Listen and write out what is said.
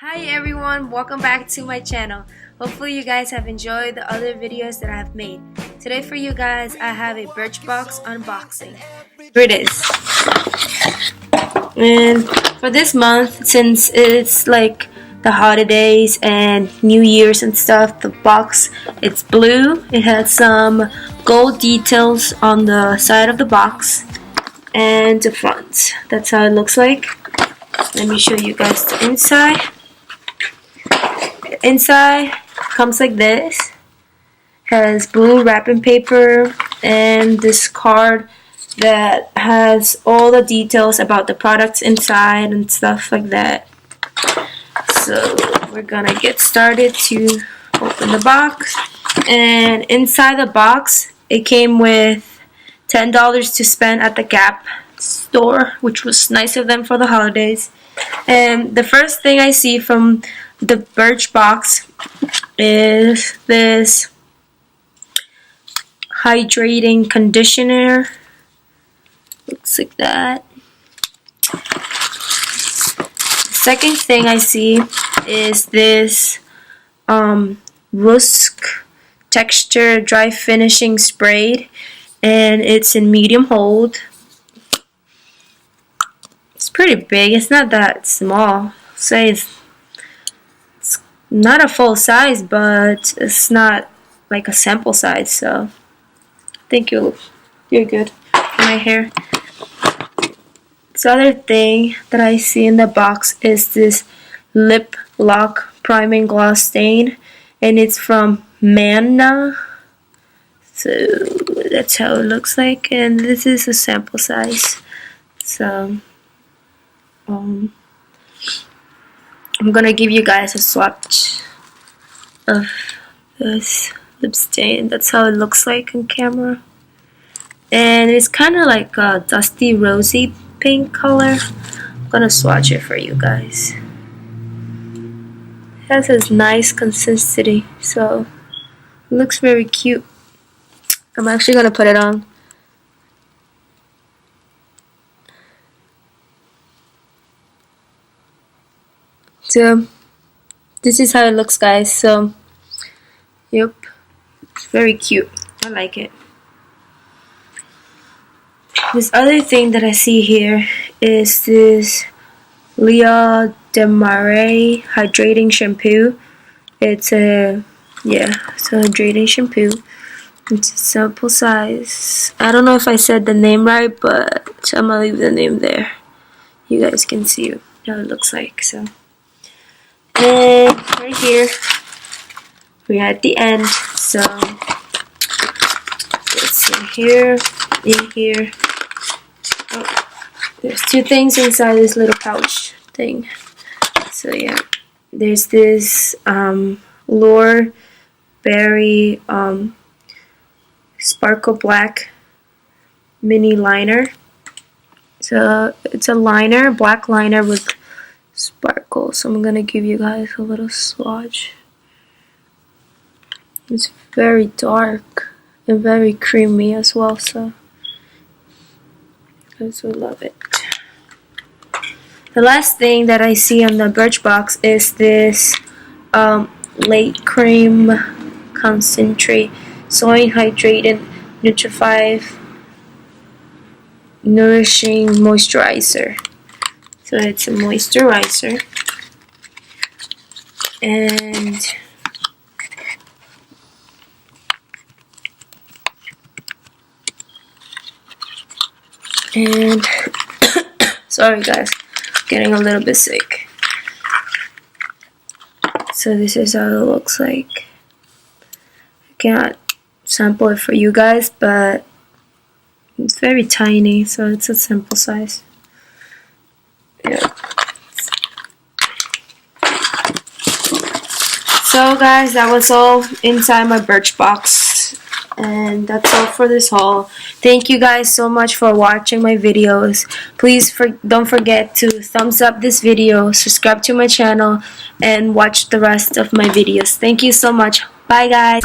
Hi everyone, welcome back to my channel. Hopefully you guys have enjoyed the other videos that I have made. Today for you guys, I have a Birchbox unboxing. Here it is. And for this month, since it's like the holidays and New Year's and stuff, the box, it's blue. It has some gold details on the side of the box and the front. That's how it looks like. Let me show you guys the inside. Inside comes like this. Has blue wrapping paper and this card that has all the details about the products inside and stuff like that. So we're gonna get started to open the box. And inside the box, it came with $10 to spend at the Gap store, which was nice of them for the holidays. And the first thing I see from the Birchbox is this hydrating conditioner. Looks like that. Second thing I see is this Rusk texture dry finishing spray, and it's in medium hold. It's pretty big. It's not that small. Say it's not a full size, but it's not like a sample size, so I think you're good for my hair. This other thing that I see in the box is this lip lock priming gloss stain, and it's from Manna. So that's how it looks like, and this is a sample size. So I'm gonna give you guys a swatch of this lip stain. That's how it looks like on camera, and it's kind of like a dusty rosy pink color. I'm gonna swatch it for you guys. It has this nice consistency, so it looks very cute. I'm actually gonna put it on. So this is how it looks, guys. So yep, it's very cute. I like it. This other thing that I see here is this L'Oreal Demare hydrating shampoo. It's a hydrating shampoo. It's a sample size. I don't know if I said the name right, but I'm gonna leave the name there. You guys can see how it looks like. So. And right here, we're at the end. So it's in here. Oh, there's two things inside this little pouch thing. So yeah, there's this L'Oreal Berry Sparkle Black mini liner. So it's a liner, black liner with sparkle. So I'm gonna give you guys a little swatch. It's very dark and very creamy as well, so you guys will love it. The last thing that I see on the Birchbox is this Late Cream Concentrate Soy Hydrated Nutrified Nourishing Moisturizer. So it's a moisturizer, and sorry guys, getting a little bit sick. So this is how it looks like. I cannot sample it for you guys, but it's very tiny, so it's a sample size. Yeah. So guys, that was all inside my Birchbox, and that's all for this haul. Thank you guys so much for watching my videos. Please don't forget to thumbs up this video, subscribe to my channel, and watch the rest of my videos. Thank you so much. Bye guys.